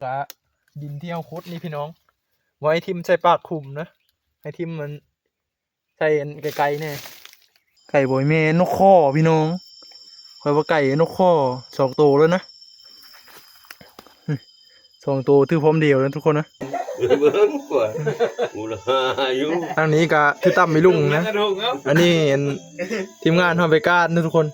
กะดินที่เอาคุดนี่พี่น้องไว้ทิมใส่ปากขุมนะให้ทิมมันใส่ไก่ๆเนี่ยไก่บอยแม่นกข้อพี่น้องคอยว่าไก่นกข้อ2 ตัวแล้วนะ2 ตัวถือพร้อมเดียวแล้วทุกคนนะเบิ้งกว่าอุลาอยู่ทางนี้ก็ถือตั้มไม่ลุ่งนะอันนี้ทีมงานทำไปก้านนะทุกคน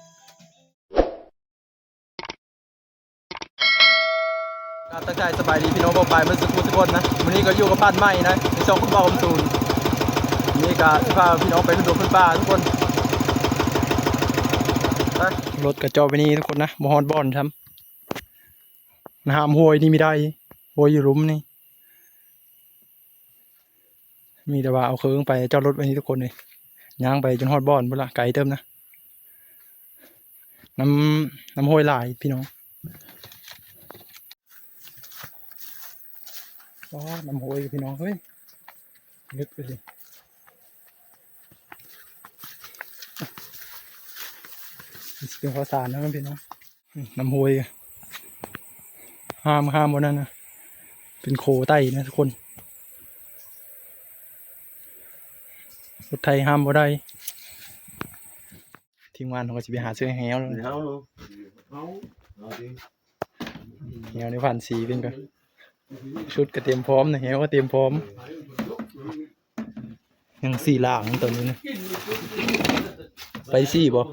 การตั้งใจสบายดีพี่น้องบอกไปมันสุกคนนะวันนี้ก็อยู่กับบ้านใหม่นะในช่องคุณพ่อคำตูนนี่ก็จะพาพี่น้องไปขึ้นรถขึ้นป่าทุกคนรถกระจอไปนี่ทุกคนนะมอฮอนบอนทำน้ำห้วยนี่ไม่ได้ห้วยอยู่รุมนี่มีแต่ว่าเอาเครื่องไปจอดรถไว้นี่ทุกคนเลยย่างไปจนฮอดบอนพุ่นละไกลเติมนะน้ำห้วยหลายพี่น้องอ๋อน้ำห้วยพี่น้องเฮ้ยลึกไปเลยเป็นข้าวสารนะพี่น้องน้ำห้วยห้ามบนนั้นนะเป็นโคใต้นะทุกคนรถไทยห้ามบ่ได้ทีมงานเขาก็จะไปหาซื้อแฮวแล้วแฮวในพันสีเป็นกันชุดก็เตรียมพร้อมนะแฮวก็เตรียมพร้อมยัง4 หลังตอนนี้นะไป4บ่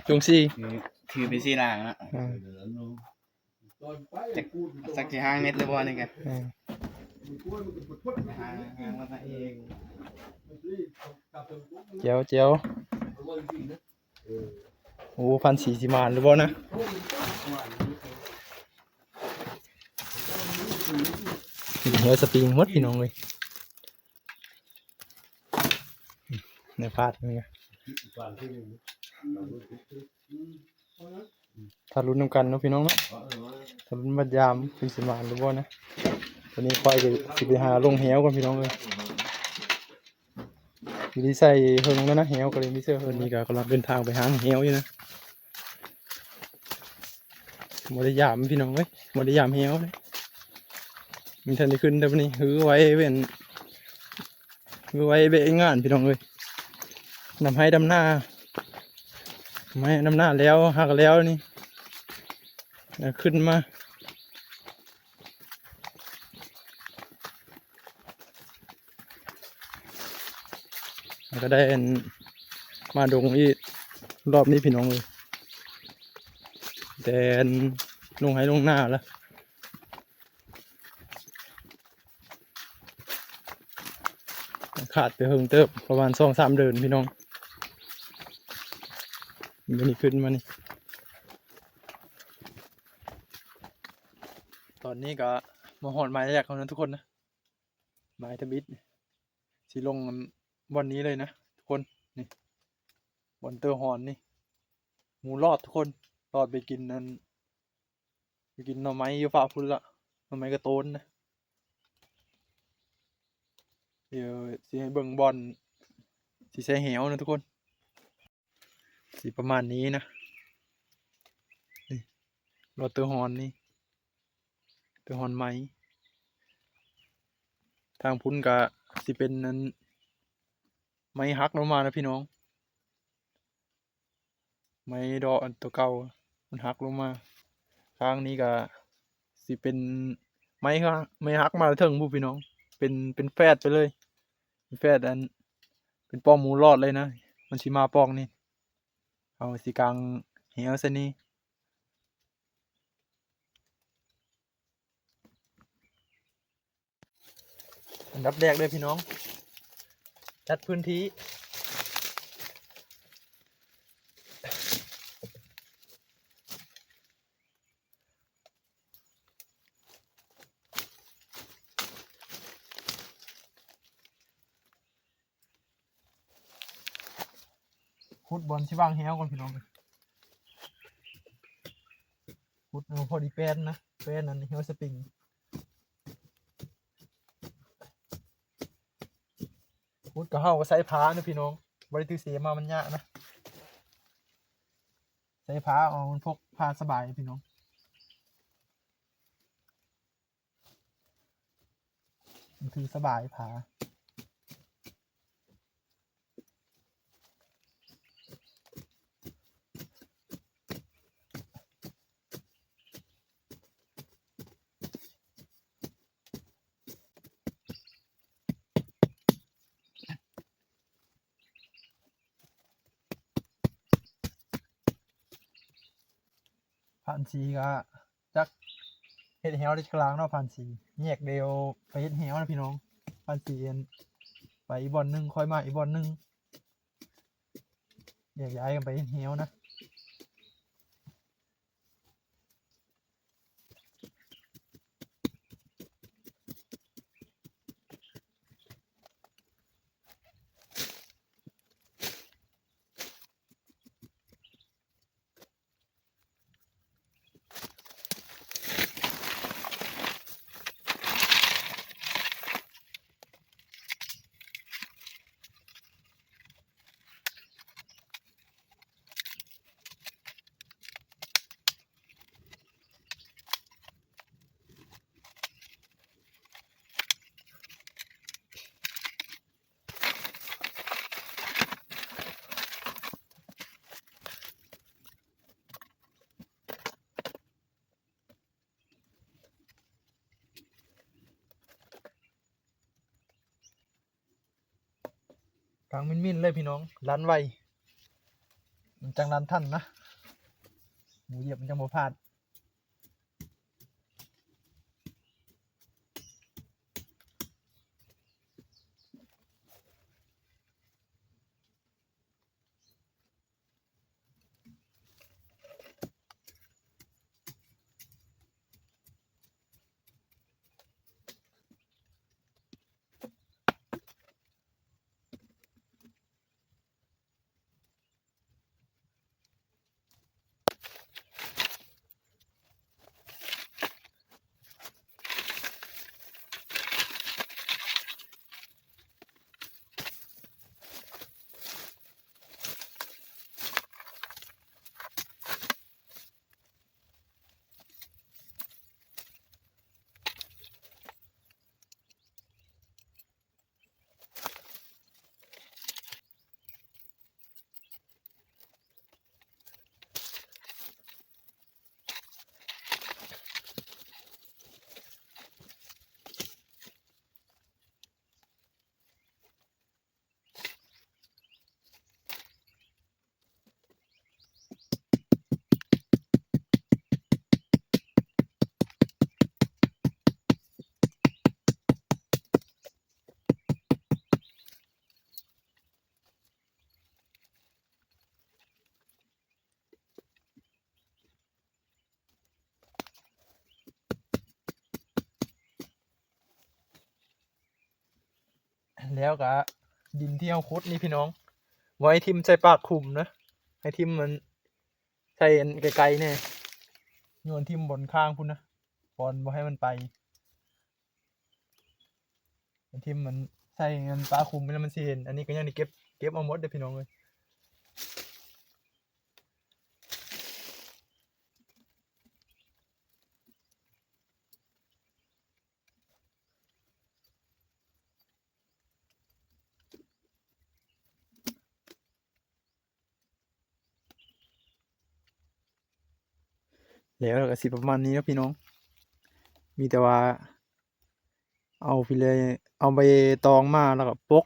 จง4ถือไป4 หลังนะสัก5 เมตรเลยบ่นี่แกห่างมาเองเจียวโอ้1,400 สิมานหรือบ่นะเฮ้ยสปริงหมดพี่น้องเลยในพลาดนี่ไงถ้าลุ้นนำกันเนาะพี่น้องเนาะถ้าลุ้นบัดยามเป็นสิมานหรือบ่นะตอนนี้ค่อยไปหาลงเหวกันพี่น้องเลยมีที่ใส่เฮิงแล้วนะเหวก็เลยมีเสื้อเฮิงนี่ก็กำลังเดินทางไปหาเหวอยู่นะบริยามพี่น้องเว้ยบริยามเหวเลยมีทันได้ขึ้นแต่วันนี้หื้อไว้เป็นหื้อไว้เบะงานพี่น้องเลยนำให้ดำหน้าไม่ดำหน้าแล้วหักแล้วนี่ขึ้นมาก็ได้มาดงอีกรอบนี้พี่น้องเลยแต่ลงให้ลงหน้าแล้วขาดไปเพิ่งเติบประมาณ2-3 เดือนพี่น้องมันนี่ขึ้นมานี่ตอนนี้ก็มาหอนไม้แรกของนั้นทุกคนนะไม้ทบิดสีลงวันนี้เลยนะทุกคนนี่บนเตอร์หอนนี่หมูรอดทุกคนรอดไปกินนั่นไปกินหน่อไม้อยู่ฝ่าพุ่นละหน่อไม้กระโตนนะเดี๋ยวสิให้เบิ่งบอลสีใส่เหวนะทุกคนสีประมาณนี้นะนี่รอดเตอร์หอนนี่เตอร์หอนไม้ทางพุ่นก็สิเป็นนั้นไม้ฮักลงมานะพี่น้องไม้ดอกอันตัวเก่ามันฮักลงมาข้างนี้ก็สิเป็นไม้ค่ะไม้ฮักมาถึงผู้พี่น้องเป็นแฟดไปเลยเป็นแฟดอันเป็นป้อมหมูรอดเลยนะมันสิมาป้องนี่เอาสิกลางเหวซะนี่อันดับแรกเลยพี่น้องจัดพื้นที่ขุดบอลที่วางแฮวก่อนพี่น้องขุดพอดีแป้นนะแป้นนั้นแฮวสปริงขุดก็เฮาก็ใส่ผ้านะพี่น้องบริตือเสียมามันยากนะใส่ผ้าเอามันพกผ้าสบายพี่น้อง มันคือสบายผาผ่านสีก็จักเฮ็ดแฮวได้กลางเนาะผ่านสีแยกเดียวไปเฮ็ดแฮวนะพี่น้องผ่านสีอันไปอีกบ่อนหนึงค่อยมาอีกบ่อนหนึงแยกย้ายกันไปเฮ็ดแฮวนะกลางมินๆเลยพี่น้องรันไวมันจังรันทันนะหมูเหยียบมันจังบ่พลาดแล้วก็ดินที่เอาขุดนี่พี่น้องไว้ทิ่มใส่ปากคุมนะให้ทิ่มมันใส่อันไกลๆแน่โยนทิ่มบนข้างพุ่นนะบอลบ่ให้มันไปทิ่มมันใส่เงินปลาคุมแล้วมันสิเห็นอันนี้ก็ยังได้เก็บเอาหมดเด้อพี่น้องเลยแล้วก็สิประมาณนี้นะพี่น้องมีแต่ว่าเอาไปเลยเอาใบตองมาแล้วก็ปก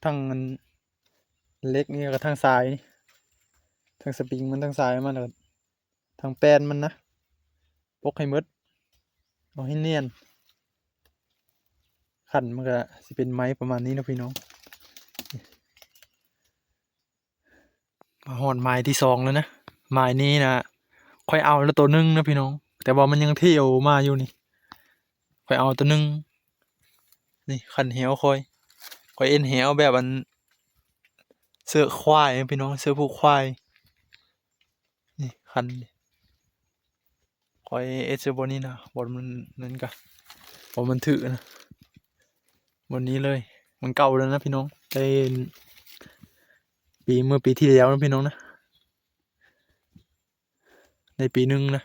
ทั้งอันเล็กนี่ก็ทั้งสายทั้งสปริงมันทั้งสายมันแล้วก็ทั้งแป้นมันนะปกให้หมดเอาให้เนียนขันมันก็สิเป็นไม้ประมาณนี้นะพี่น้องมาหอนไม้ที่2แล้วนะไม้นี้นะค่อยเอาแล้วตัวนึงนะพี่น้องแต่ว่ามันยังเที่ยวมาอยู่นี่ค่อยเอาตัวนึงนี่ขันเหวค่อยเอ็นเหวแบบอันเสือควายนะพี่น้องเสือผูกควายนี่ขันค่อยเอสเซอร์บนนี้นะบนมันนั่นกะบนมันถือนะบนนี้เลยมันเก่าแล้วนะพี่น้องเป็นเมื่อปีที่แล้วนะพี่น้องนะในปีหนึ่งนะ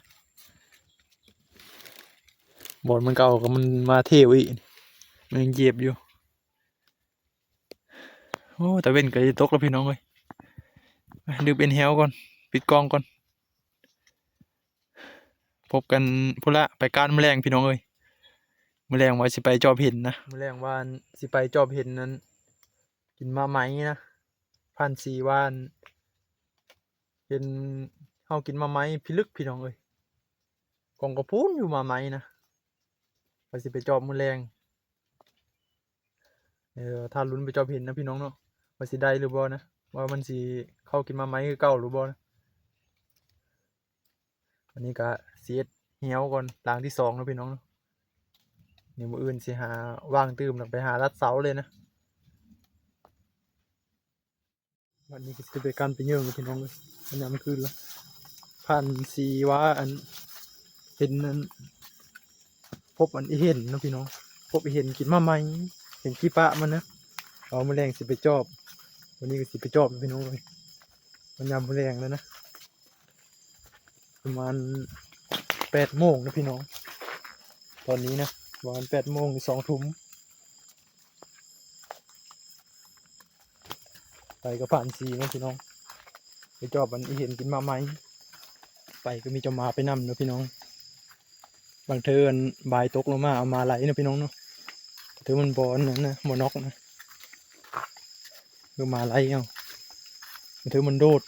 บอลมันเก่าก็มันมาเทวอีกมันยังเจ็บอยู่โอ้แต่เว้นก็จะตกแล้วพี่น้องเอ้ยไปดื่มเอ็นเฮลก่อนปิดกล้องก่อนพบกันพุ่นละไปการแมลงพี่น้องเอ้ยแมลงว่าสิไปจอบเห็นนะแมลงว่าสิไปจอบเห็นนั้นกินมาไหมนะ1,400ว่านเป็นเฮากินมาไหมพิลึกพี่น้องเอ้ยกองกระพูนอยู่มาไหมนะว่าสิไปจอบแมลงถ้าลุ้นไปจอบเห็นนะพี่น้องเนาะว่าสิได้หรือบ่นะว่ามันสิเข้ากินมาไหมคือเก่าหรือบ่นะอันนี้ก็เสียดเหี่ยวก่อนหลังที่2นะพี่น้องเนาะนี่มื้ออื่นสิหาว่างตื่มแล้วไปหารัดเสาเลยนะวันนี้ก็สิไปกันไปเยื่องกับพี่น้องเลยอันนี้มันคืนละ1,400ว่าอันเห็นนั้นพบอันเห็นนะพี่น้องพบเห็นกินมาไหมเห็นขี้ปะมันนะเอาแมลงสิไปจอบวันนี้ก็สิไปจอบพี่น้องเลยมันยามแมลงแล้วนะประมาณ8 โมงนะพี่น้องตอนนี้นะประมาณ8 โมง2 ทุ่มไปก็1,400นะพี่น้องไปจอบอันเห็นกินมาไหมไปก็มีเจ้ามาไปนำนะพี่น้องบางเทินบายตกลงมาเอามาไหลนะพี่น้องเนาะเธอมันบอลนะหมอนอกนะคือมาไหลเอาเธอมันโดด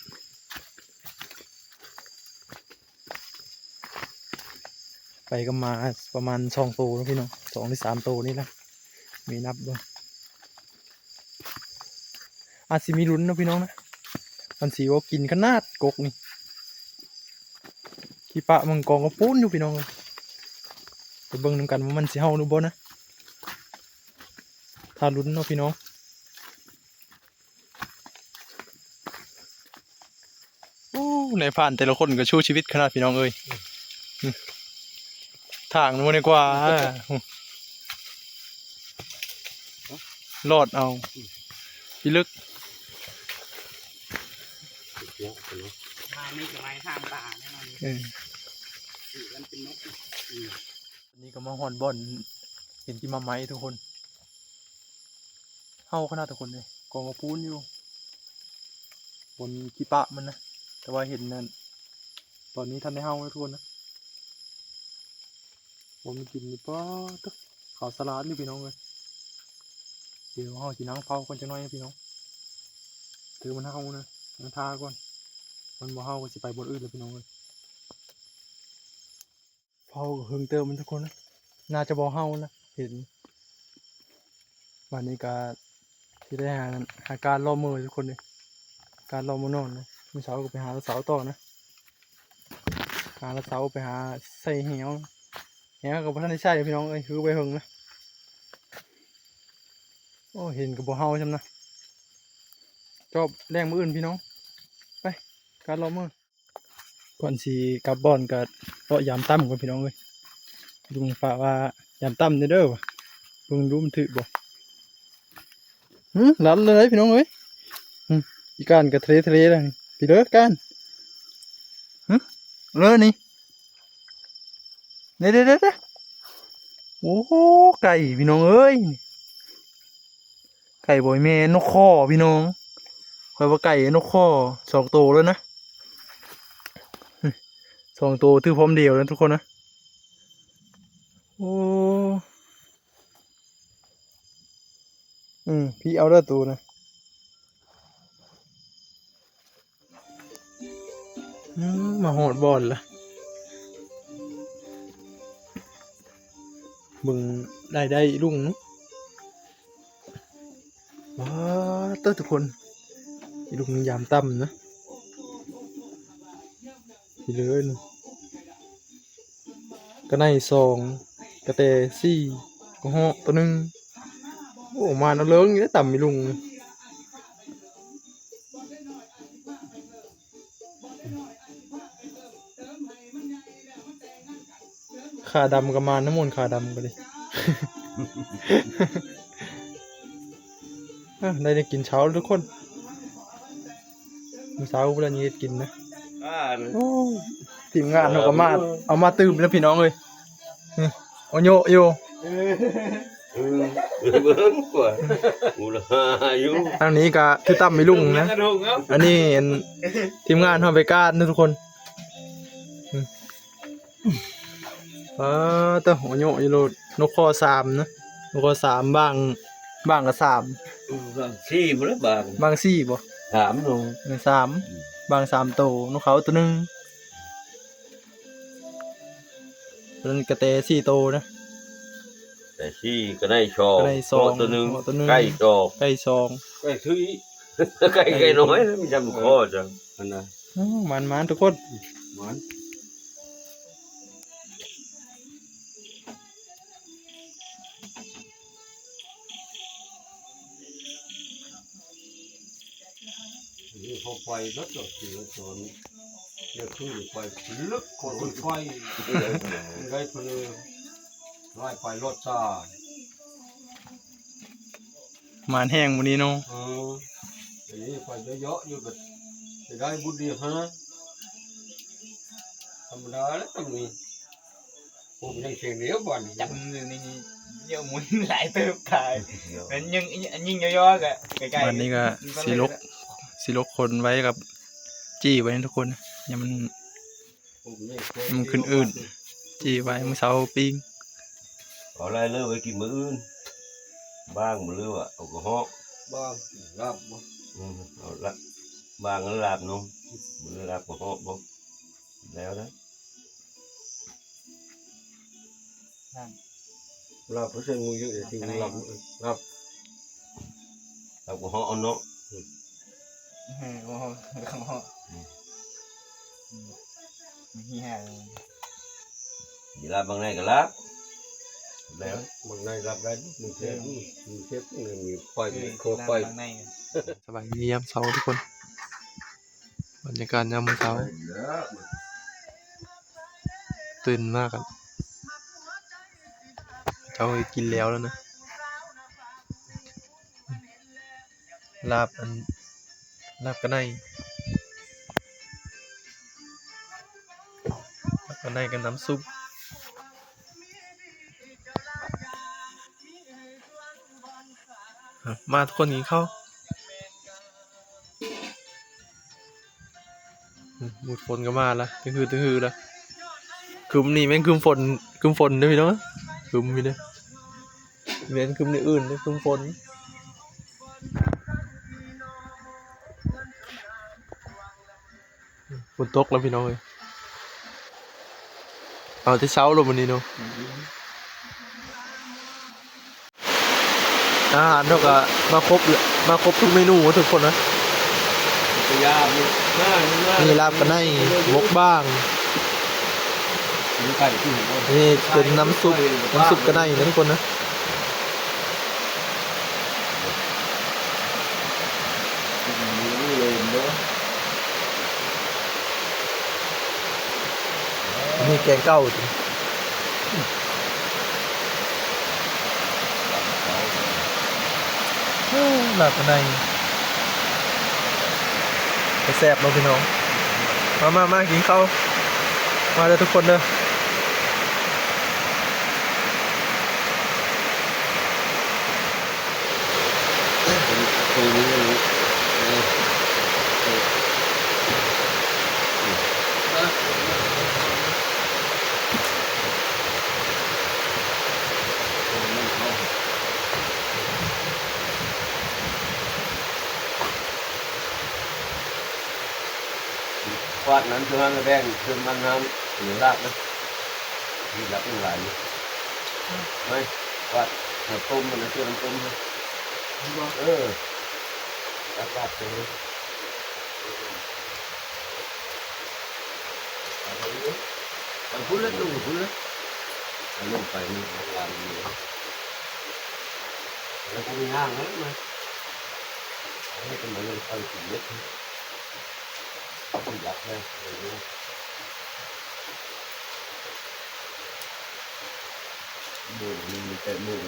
ไปก็มาประมาณ2 ตัวนะพี่น้อง2 หรือ 3 ตัวนี่แหละมีนับด้วยอาจสิมีลุ้นนะพี่น้องนะมันสีว่ากินขนาดกกนี่ขี้ปะมังกรก็ปุ้นอยู่พี่น้องไปเบิ่งนำกันว่ามันสิเฮาหรือบ่นะถ้าลุ้นเนาะพี่น้องโอ้ในผ่านแต่ละคนก็ชูชีวิตขนาดพี่น้องเอ้ยทางนู้นดีกว่ารอดเอาพี่ลึก ทางนี้จะไม้ทางป่าแน่นอนสีมันเป็นนกอันนี้ก็มาฮอนบอลเห็นกินมาไหมทุกคนเฮาขนาดทุกคนเลยกองกระพูนอยู่บนขี้ปะมันนะแต่ว่าเห็นนั่นตอนนี้ทันได้เฮาแล้วทุกคนนะผมกินนี่ป้าตึ๊กข้าวสลัดนี่พี่น้องเลยเดี๋ยวเฮาสินั่งเฝ้าก่อนจังหน่อยนะพี่น้องถือมันเฮานะนั่งทาก่อนมันบ่เฮาก็สิไปบนอื่นเลยพี่น้องเลยเฮาก็เฮิงเติมมันทุกคนนะน่าจะบ่เฮานะเห็นวันนี้ก็ที่ได้หาการล่อมือทุกคนเลยการล่อมือนอนนะเมื่อเช้าก็ไปหาเสาต่อนะหาเสาไปหาใส่เหวกับพระท่านได้ใช่พี่น้องเอ้ยคือไปเฮิงนะโอ้เห็นกับบ่เฮาใช่ไหมนะจอบแรงมืออื่นพี่น้องไปการล่อมือก่อนสีกลับบอลกับเลาะยามตั้มกันพี่น้องเลยลุงฝากว่ายามตั้มเด้อวะลุงรู้มันถือบ่หลันเลยพี่น้องเอ้ยอีการกับทะเลเลยพี่เด้อการเลยนี่เด้โอ้โหไก่พี่น้องเอ้ยไก่บ่อยแม่นกข้อพี่น้องคอยว่าไก่นกข้อ2 ตัวแล้วนะ2 ตัวถือพร้อมเดียวแล้วทุกคนนะโอ้พี่เอาเด้อตัวนะมาหอดบอลละบึงได้ลุงนุ๊ว้าเต้อทุกคนลุงยามต่ำนะพี่เลยนะก็ใน2กระเต4ก็ห่อตัวนึงโอ้มาเอาเลิ้งนี่ต่ำมีลุงขาดำกับมาน้ำมนต์ขาดำก็เลยได้กินเช้าทุกคนมื้อเช้าเวลานี้กินนะทีมงานเราก็มาเอามาตื่มแล้วพี่น้องเลย โอโยอยู่ เบิ่งกว่ากูละหาอยู่ ทางนี้ก็คือตั้มไม่ลุ่งนะ กระดูกครับ อันนี้เห็นทีมงานทำไปกาดนะทุกคนแต่โอโยอยู่โลดนกคอ3นะนกคอ3บ้างก็3 บางซี่บ่ละบาง บ้าง4บ่ ถามหนู 3บ้าง3โตนกเขาตัวหนึงตัวนั้นกระเต4โตนะ แต่ซี่ก็ได้ชอ ก็ได้สอง ตัวหนึง ตัวหนึ่ง ใกล้ชอ ไก่ซอง ใกล้ทุยใกล้น้อยมันจำคอจังนั่นน่ะ มันทุกคน มันนี่พอไปรถก็สิรถนเดี๋ยวคือไปลึกคนไฟได้เพลร้อยไปรถซา มันแห้งวันนี้เนาะ ทีนี้ไปเยอะๆอยู่แบบจะได้บุญดีฮะธรรมดาแล้วต้องมีผมยังเสียงเหนียวบ่อน จับมือนี่เยอะหมุนหลายเติบตายมันยิงย่อๆกันใกล้ๆ วันนี้ก็สิลกคนไว้กับจี้ไว้นะทุกคนอย่ามันขึ้นอื่นจี้ไว้มื้อเช้าปิ้ง ขอไล่เลิกไปกินมื้ออื่นบ้างมื้อว่าเอากระหอกบ้างลาบบ่เอาละบ้างแล้วลาบนมมื้อลาบกระหอกบ่แล้วนะลาบเพราะฉะนั้นงูเยอะที่ลาบลาบลาบกระหอกเอาเนาะ โอ้โหเฮีย มีลาบบางในก็ลาบแล้วบางในลาบได้มีเทปมีคอยมีโคคอย สบายดียามเช้าทุกคนบรรยากาศยามมื้อเช้าตื่นมากครับเจ้ากินแล้วนะลาบกระไนกับน้ำซุปมาทุกคนกินข้าวหมุดฝนก็มาละตึงฮือละคืมนี่แม่งคืมฝนด้วยพี่น้องคืมพี่เด้อเว้นคืมในอื่นด้วยคืมฝนฝนตกแล้วพี่น้องเลยเอาที่เช้าลงวันนี้เนาะอาหารเราก็มาครบทุกเมนูทุกคนนะนี่ลาบกันไนมกบ้างนี่เป็นน้ำซุปกันไนนะทุกคนนะนี่แกงเก้าจริงลาบกันไนแซ่บเนาะพี่น้องมากินข้าวมาเลยทุกคนเด้อฟาดนั้นคือมันแดงคือมันน้ำเหลือลาบนะมีลาบเป็นหลายไม่ฟาดน้ำต้มมันนะคือน้ำต้มนะลาบเลยเอาพุ่นเลยลงพุ่นเลยเอาลงไปนี่ลาบนี่แล้วก็มีห้างแล้วมั้ยนี่เป็นมันเอาสีเล็กอยากเลยดูมันเป็นมือ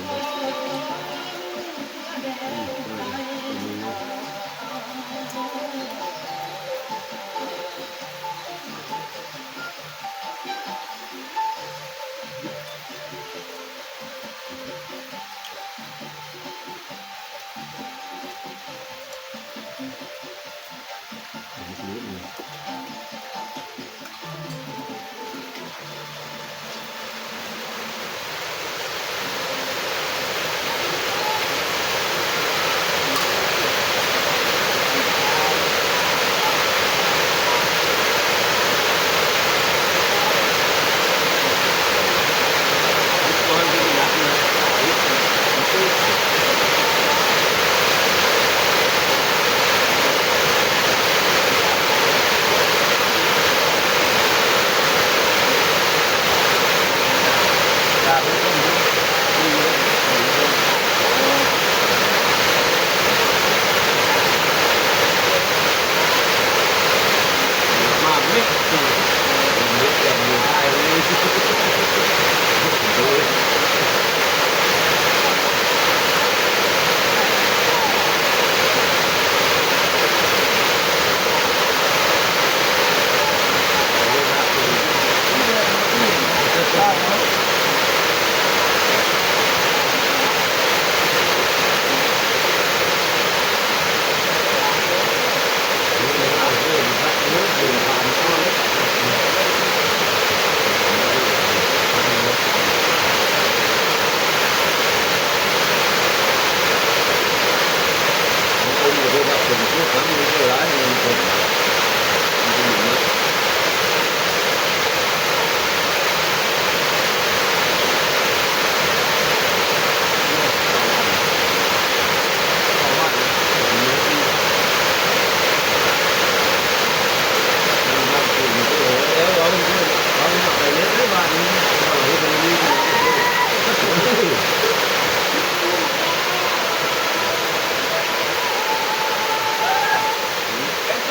เป็นไฟ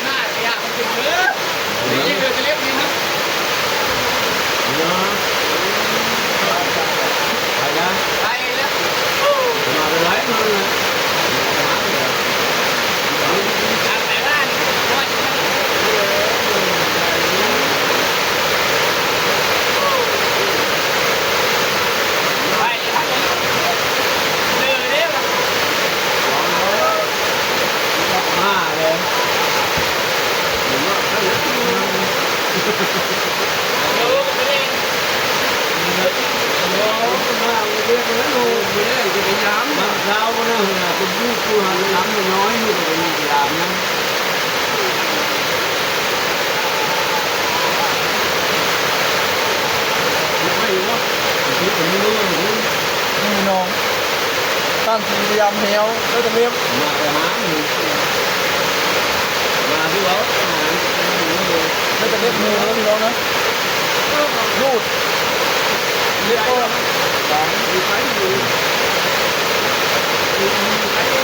หน้าขยะมันถึงเนื้อนี่ยังเดือดจะเรียบนี่ครับ ไปนะ ไปแล้ว มาไปไหนมาเลย ทางไหนบ้านว่าจะไปทักเลยเดือดเรียบ มาเลยหรือว่าถ้าเหลือที่มัน ดูไปเอง มาเรียกแล้วดูไม่ได้จะไปย้ำมันเช้าก็น่าเหนื่อยเป็นผู้ผู้หันน้ำน้อยนี่ก็เป็นยามนะไม่ว่าที่ผมรู้ว่า นี่พี่น้องตั้งทีพยายามแฮวแล้วจะเรียบ มาไปหาหนูมาที่เขาหาหนูเลย แล้วจะเรียบมือแล้วพี่น้องนะรูดเรียบก็ มีใครอยู่มีใคร